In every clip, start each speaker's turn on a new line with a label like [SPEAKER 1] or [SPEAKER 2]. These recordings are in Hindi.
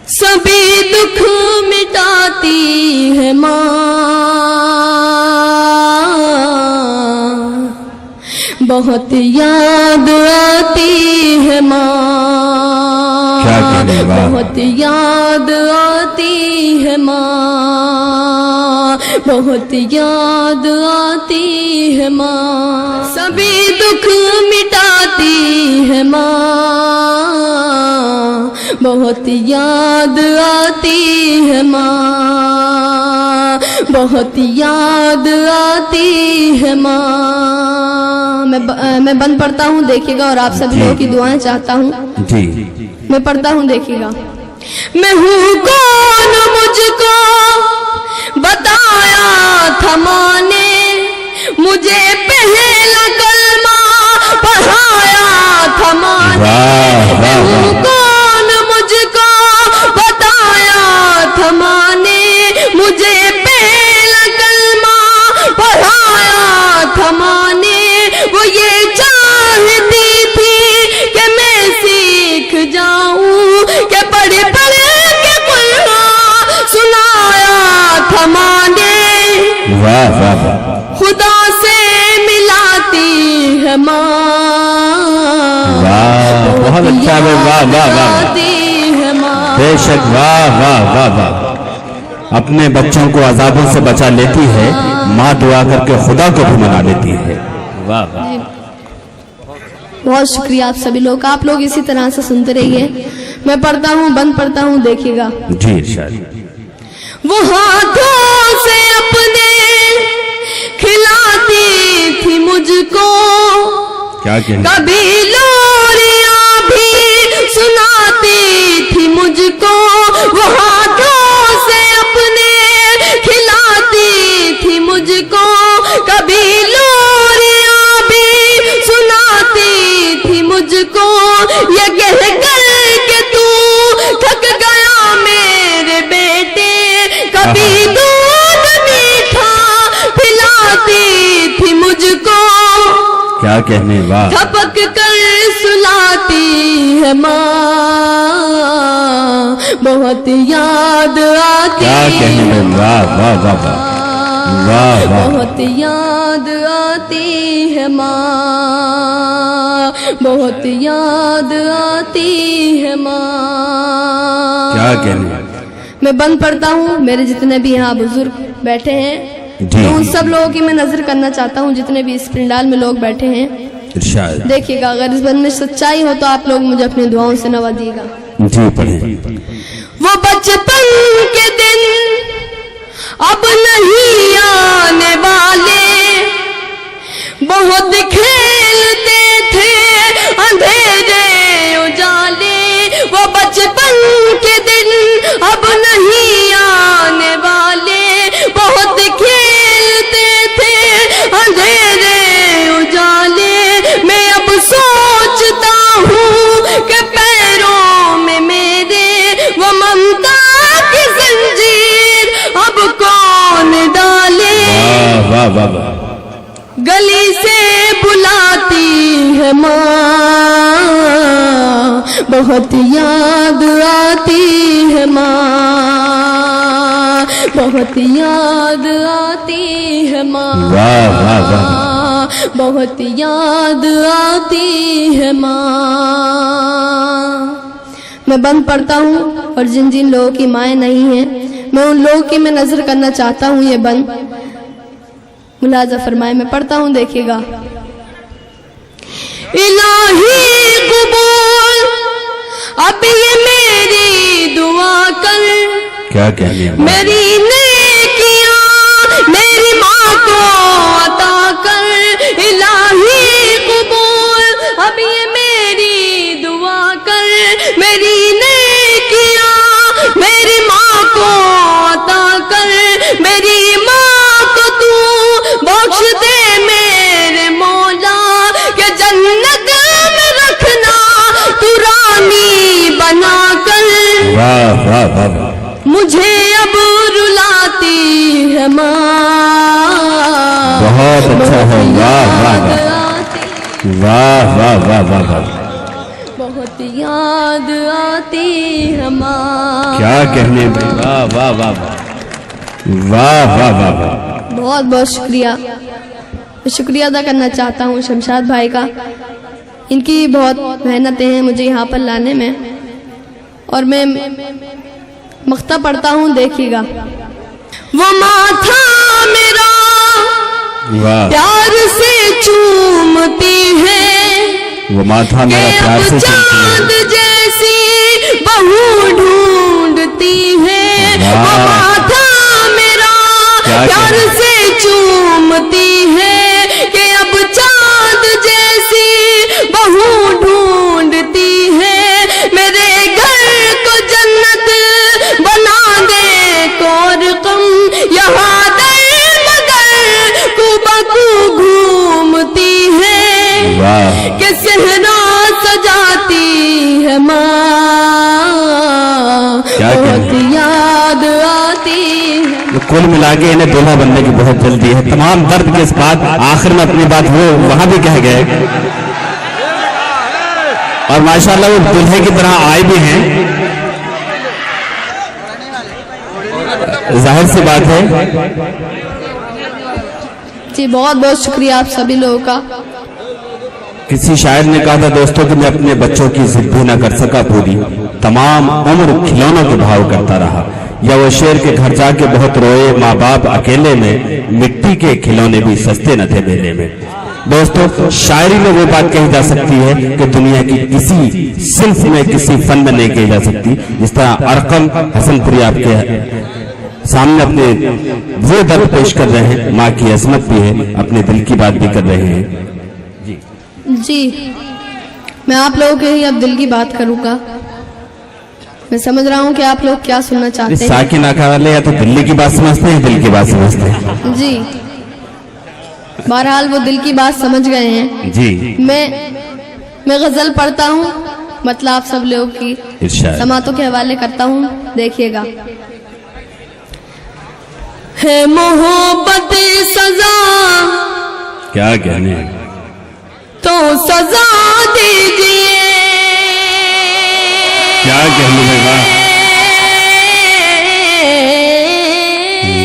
[SPEAKER 1] सभी दुख मिटाती है माँ, बहुत याद आती है माँ, बहुत याद आती है माँ, बहुत याद आती है माँ। सभी दुख मिटाती है माँ, बहुत याद आती है माँ, बहुत याद आती है माँ। मैं बंद पढ़ता हूँ, देखिएगा, और आप सभी लोगों की दुआएं चाहता हूँ जी। मैं पढ़ता हूँ, देखिएगा। मैं हूँ कौन मुझको बताया था माँ ने, मुझे पहला कलमा पढ़ाया था माँ ने। मैं हूँ कौन मुझको बताया था माँ ने, मुझे पहला कलमा पढ़ाया था माँ ने। वो ये चाहती थी कि मैं सीख जाऊं, कि पढ़ पढ़ के कुरान सुनाया था माँ ने। खुदा से मिलाती है माँ,
[SPEAKER 2] बहुत अच्छा है। वाह वाह वाह, बेशक, वाह वाह वाह वाह। अपने बच्चों को अजाबों से बचा लेती है माँ, दुआ करके खुदा को भी मना लेती है। वाह वाह,
[SPEAKER 1] बहुत शुक्रिया आप सभी लोग, आप लोग इसी तरह से सुनते रहिए। मैं पढ़ता हूँ, बंद पढ़ता हूँ, देखिएगा
[SPEAKER 2] जी। शायद
[SPEAKER 1] वो हाथों से अपने खिलाती थी मुझको,
[SPEAKER 2] क्या
[SPEAKER 1] कभी लोरियां भी सुनाती थी मुझको। वो हाथों से अपने खिलाती थी मुझको, कभी लोरियां भी सुनाती थी मुझको। ये कह कर के तू थक गया मेरे बेटे, कभी दूध मीठा पिलाती थी मुझको।
[SPEAKER 2] क्या कहने, वाह।
[SPEAKER 1] थपक कर सुलाती है माँ, बहुत याद आती
[SPEAKER 2] क्या कहने, वाह वाह वाह वाह वाह,
[SPEAKER 1] बहुत याद आती है माँ, बहुत याद आती है माँ।
[SPEAKER 2] क्या कहने।
[SPEAKER 1] मैं बंद पढ़ता हूँ। मेरे जितने भी यहाँ बुजुर्ग बैठे हैं, तो उन सब लोगों की मैं नजर करना चाहता हूँ, जितने भी इस पंडाल में लोग बैठे हैं। देखिएगा, अगर इस बंद में सच्चाई हो तो आप लोग मुझे अपनी दुआओं से नवाजिएगा
[SPEAKER 2] जी। पढ़े।
[SPEAKER 1] वो बचपन के दिन अब नहीं आने वाले, बहुत खेलते थे अंधेरे उजाले। वो बचपन के दिन अब नहीं आने वाले, बहुत खेलते थे अंधेरे उजाले। मैं अब सोचता हूँ कि पैरों में मेरे वो ममता की जंजीर अब कौन डाले।
[SPEAKER 2] वाह वाह वाह,
[SPEAKER 1] गली से बुलाती है माँ, बहुत याद आती है माँ, बहुत याद आती है माँ,
[SPEAKER 2] वाह वाह वाह,
[SPEAKER 1] बहुत याद आती है माँ। मैं बंद पढ़ता हूँ, और जिन जिन लोगों की माएँ नहीं हैं, मैं उन लोगों की मैं नजर करना चाहता हूँ। ये बंद मुलाजा फरमाए। मैं पढ़ता हूँ, देखिएगा। इलाही कबूल अब ये मेरी दुआ कर,
[SPEAKER 2] क्या कहने,
[SPEAKER 1] मेरी नेकियां मेरी माँ को अता कर। इलाही कबूल अब ये मेरी दुआ कर, मेरी नेकियां मेरी माँ को अता कर। मेरी माँ को तू बख्श दे मेरे मौला, के जन्नत में रखना तू रानी बना कर।
[SPEAKER 2] वाह वाह वाह,
[SPEAKER 1] मुझे अब रुलाती है माँ,
[SPEAKER 2] बहुत अच्छा है। वाह वाह वाह वाह वाह वाह वाह,
[SPEAKER 1] बहुत याद आती है माँ।
[SPEAKER 2] क्या कहने भाई, वाह वाह वाह वाह वाह वाह वाह वाह।
[SPEAKER 1] बहुत बहुत शुक्रिया। मैं शुक्रिया अदा करना चाहता हूँ शमशाद भाई का। इनकी बहुत मेहनतें हैं मुझे यहाँ पर लाने में, और मैं मख्ता पढ़ता हूँ, देखिएगा। वो माथा मेरा
[SPEAKER 2] वाह,
[SPEAKER 1] प्यार से चूमती है,
[SPEAKER 2] वो माथा मेरा प्यार से
[SPEAKER 1] चांद जैसी बहू ढूंढती है। वो माथा मेरा प्यार से चूमती है कि अब चांद जैसी बहू ढूंढती है। मेरे घर को जन्नत बना दे कोर कम, यहाँ दर मगर कुबकू घूमती है कि सहरा सजाती है माँ। बहुत याद आती है।
[SPEAKER 2] तो कुल मिला के इन्हें दूल्हा बनने की बहुत जल्दी है। तमाम दर्द के बाद आखिर में अपनी बात वो वहां भी कह गए, और माशाल्लाह वो दूल्हे की तरह आए भी हैं। जाहिर सी बात है।
[SPEAKER 1] जी बहुत बहुत शुक्रिया आप सभी लोगों का।
[SPEAKER 2] किसी शायर ने कहा था दोस्तों कि मैं अपने बच्चों की जिद भी न कर सका पूरी, तमाम उम्र खिलौनों के भाव करता रहा। या वो शेर के घर जाके बहुत रोए, माँ बाप अकेले में, मिट्टी के खिलौने भी सस्ते न थे मेले में। दोस्तों शायरी में वो बात कही जा सकती है कि दुनिया की किसी सिल्फ में, किसी फन में नहीं कही जा सकती। जिस तरह अरकम हसनपुरी आपके सामने अपने वो दर्द पेश कर रहे हैं, माँ की अजमत भी है, अपने दिल की बात भी कर रहे हैं।
[SPEAKER 1] जी मैं आप लोगों के ही अब दिल की बात करूंगा। मैं समझ रहा हूँ कि आप लोग क्या सुनना चाहते हैं।
[SPEAKER 2] साकिन आका वाले या तो दिल्ली की बात समझते हैं, दिल की बात समझते हैं।
[SPEAKER 1] जी बहरहाल वो दिल की बात समझ गए हैं।
[SPEAKER 2] जी
[SPEAKER 1] मैं गजल पढ़ता हूँ, मतलब आप सब लोगों की समातों के हवाले करता हूँ, देखिएगा। है मोहब्बत सजा,
[SPEAKER 2] क्या कहने हैं?
[SPEAKER 1] तो सजा दीजिए।
[SPEAKER 2] क्या कहने हैं?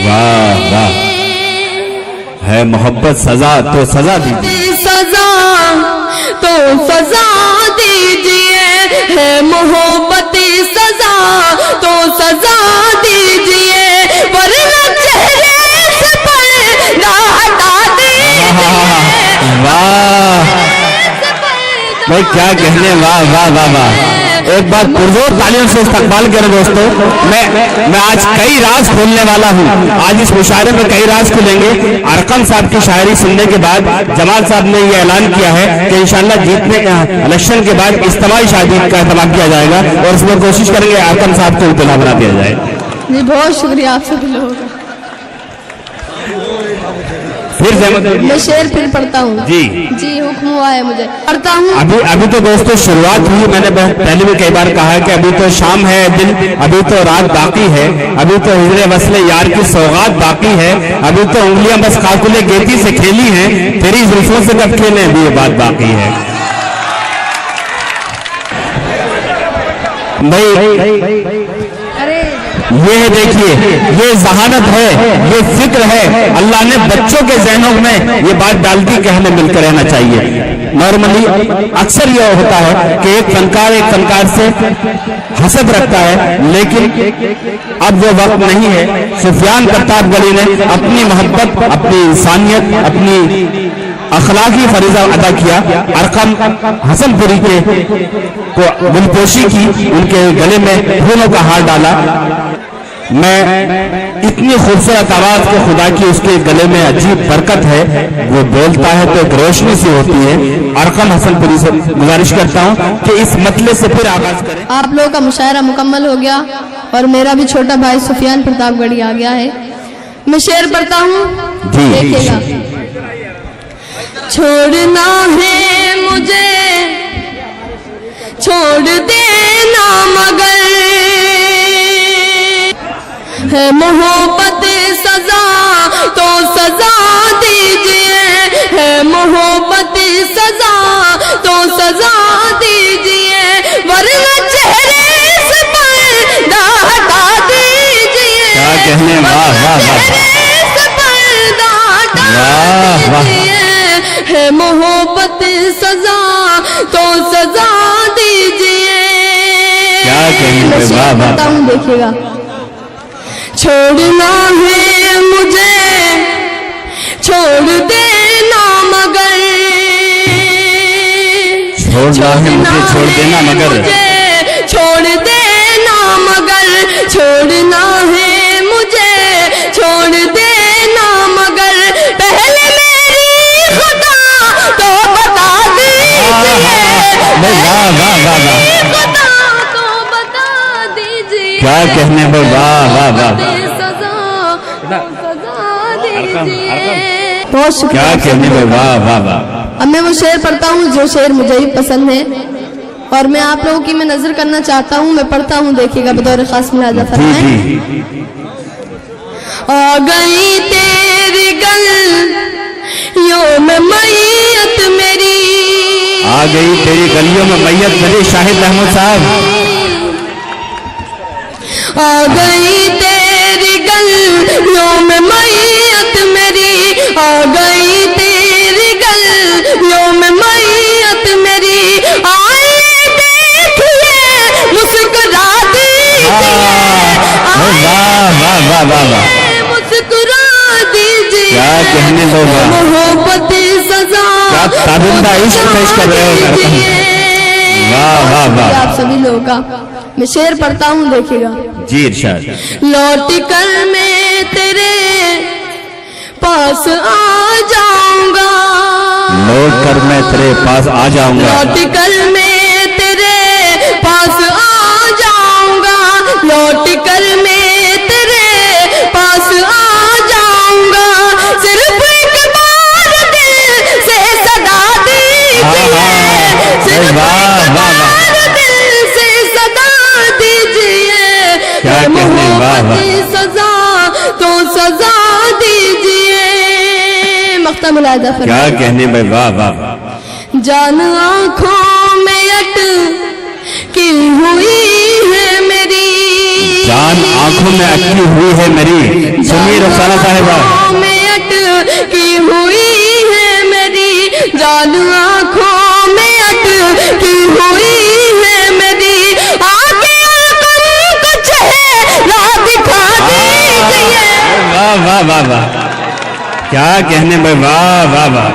[SPEAKER 2] वाह वाह, है मोहब्बत सजा तो सजा दीजिए।
[SPEAKER 1] सजा तो सजा दीजिए, है मोहब्बत सजा तो सजा दीजिए, वरना चेहरे से पर्दा हटा दीजिए।
[SPEAKER 2] वाह भाई क्या कहने, वाह वाह वाह वाह। एक बार पुरजोर तालियों से इस्तकबाल करें दोस्तों। मैं आज कई राज खोलने वाला हूँ। आज इस मुशायरे में कई राज खुलेंगे। अरकम साहब की शायरी सुनने के बाद जमाल साहब ने यह ऐलान किया है कि इंशाल्लाह जीतने इलेक्शन के बाद इज्तिमाई शादी का एहतमाम किया जाएगा, और इसमें कोशिश करेंगे अरकम साहब को दुल्हा बना दिया जाए।
[SPEAKER 1] जी बहुत शुक्रिया आप सभी लोगों का।
[SPEAKER 2] फिर
[SPEAKER 1] मैं शेर फिर पढ़ता हूँ। जी हुक्म हुआ है मुझे, पढ़ता हूँ।
[SPEAKER 2] अभी तो दोस्तों शुरुआत हुई। मैंने पहले भी कई बार कहा है कि अभी तो शाम है, दिन अभी तो रात बाकी है, अभी तो हिजरे वसले यार की सौगात बाकी है, अभी तो उंगलियां बस काकुले गेती से खेली हैं, तेरी जुल्फों से कब खेले, अभी ये बात बाकी है। भाई ये है, देखिए ये जहानत है, ये फिक्र है। अल्लाह ने बच्चों के जहनों में ये बात डाल दी कि हमें मिलकर रहना चाहिए। नॉर्मली अक्सर यह होता है कि एक फनकार से हसद रखता है, लेकिन अब वो वक्त नहीं है। सुफियान प्रतापगढ़ी ने अपनी मोहब्बत, अपनी इंसानियत, अपनी अखलाकी फरीजा अदा किया। अरकम हसनपुरी को गुलपोशी की, उनके गले में फूलों का हार डाला। मैं इतनी खूबसूरत आवाज को खुदा की उसके गले में अजीब बरकत है, वो बोलता है तो एक रोशनी सी होती है। अरकम हसनपुरी से गुजारिश करता हूँ कि इस मतले से फिर आगाज करें।
[SPEAKER 1] आप लोगों का मुशायरा मुकम्मल हो गया और मेरा भी छोटा भाई सुफियान प्रतापगढ़ी आ गया है। मैं शेर पढ़ता हूँ, देखिएगा। छोड़ना है मुझे, छोड़ देना मगर, है मोहब्बत सजा तो सजा दीजिए, है मोहब्बत सजा तो सजा दीजिए, से पर्दा हटा दीजिए, है मोहब्बत सजा तो सजा दीजिए।
[SPEAKER 2] क्या कहने पे, वाह वाह।
[SPEAKER 1] बताऊं देखिएगा। छोड़ना है मुझे छोड़ देना मगर,
[SPEAKER 2] छोड़ना है मुझे छोड़ देना मगर,
[SPEAKER 1] छोड़ देना मगर, छोड़ना है मुझे छोड़ देना मगर, पहले मेरी खुदा तो बता दीजिए,
[SPEAKER 2] वाह वाह वाह वाह।
[SPEAKER 1] खुदा तो बता दीजिए।
[SPEAKER 2] क्या कहने पे, वाह वाह वाह।
[SPEAKER 1] बहुत शुक्रिया।
[SPEAKER 2] क्या कहने पे, वाह वाह वाह।
[SPEAKER 1] अब मैं वो शेर पढ़ता हूँ जो शेर मुझे भी पसंद है, और मैं आप लोगों की मैं नजर करना चाहता हूँ। मैं पढ़ता हूँ, देखिएगा बतौर खास मुलाजा फरमाएं। आ गई तेरी गलियों में मैयत मेरी,
[SPEAKER 2] आ गई तेरी गलियों में मैयत मेरी। शाहिद अहमद साहब।
[SPEAKER 1] आ गई तेरी गलियों में मैयत मेरी, आ गई तेरी गलियों में मैयत मेरी, आइए देखिए मुस्कुरा दीजिए,
[SPEAKER 2] वाह वाह वाह वाह वाह।
[SPEAKER 1] मुस्कुरा दीजिए।
[SPEAKER 2] क्या कहने दो,
[SPEAKER 1] मोहब्बत सजा
[SPEAKER 2] क्या ताबिंदा इश्क पेश कर रहे हो। वाह वाह वाह।
[SPEAKER 1] आप सभी लोगों का मैं शेर पढ़ता हूँ, देखिएगा।
[SPEAKER 2] जी इरशाद।
[SPEAKER 1] लौट कर मैं तेरे पास आ जाऊंगा,
[SPEAKER 2] लौट कर मैं तेरे पास आ जाऊंगा,
[SPEAKER 1] लौट कर मैं तेरे पास आ जाऊंगा, लौट कर मैं तेरे पास आ जाऊंगा, सिर्फ एक बार दिल से सदा दीजिए, सिर्फ एक बार दिल से सदा दीजिए, मोहब्बत सजा तो सजा दीजिए। मख्ता मुलाजा फरमाइए।
[SPEAKER 2] क्या कहने भाई, वाह वाह।
[SPEAKER 1] जान आँखों में अटकी हुई है मेरी,
[SPEAKER 2] जान आंखों में अटकी हुई है मेरी। सुनिए रुखसाना साहिबा।
[SPEAKER 1] आँखों में अटकी हुई है मेरी, जान आँखों में अटकी हुई है मेरी, आगे कुछ है राह दिखा दीजिए।
[SPEAKER 2] वाह वाह वाह वाह। क्या कहने भाई, वाह वाह वाह।